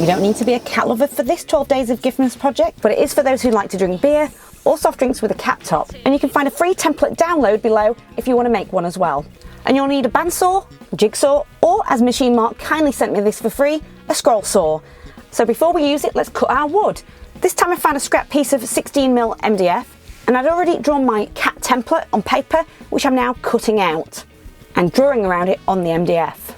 You don't need to be a cat lover for this 12 Days of Giftmas project, but it is for those who like to drink beer or soft drinks with a cat top. And you can find a free template download below if you want to make one as well. And you'll need a bandsaw, jigsaw, or as Machine Mark kindly sent me this for free, a scroll saw. So before we use it, let's cut our wood. This time I found a scrap piece of 16mm MDF, and I'd already drawn my cat template on paper, which I'm now cutting out and drawing around it on the MDF.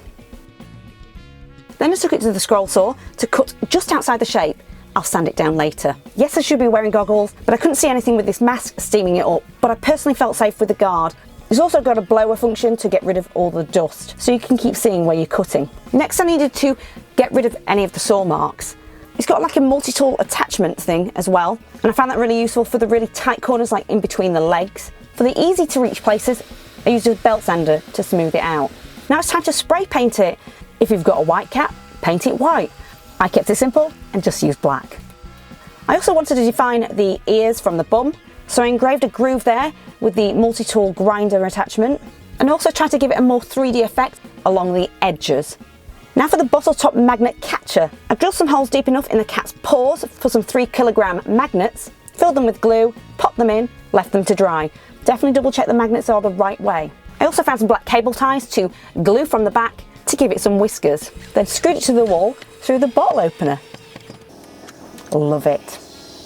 Then I took it to the scroll saw to cut just outside the shape. I'll sand it down later. Yes, I should be wearing goggles, but I couldn't see anything with this mask steaming it up, but I personally felt safe with the guard. It's also got a blower function to get rid of all the dust, so you can keep seeing where you're cutting. Next I needed to get rid of any of the saw marks. It's got like a multi-tool attachment thing as well, and I found that really useful for the really tight corners like in between the legs. For the easy to reach places, I used a belt sander to smooth it out. Now it's time to spray paint it. If you've got a white cat, paint it white. I kept it simple and just used black. I also wanted to define the ears from the bum, so I engraved a groove there with the multi-tool grinder attachment, and also tried to give it a more 3D effect along the edges. Now for the bottle top magnet catcher. I drilled some holes deep enough in the cat's paws for some 3kg magnets, filled them with glue, popped them in, left them to dry. Definitely double check the magnets are the right way. I also found some black cable ties to glue from the back to give it some whiskers, then screwed it to the wall through the bottle opener. Love it.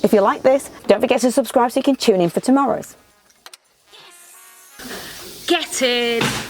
If you like this, don't forget to subscribe so you can tune in for tomorrow's. Get in!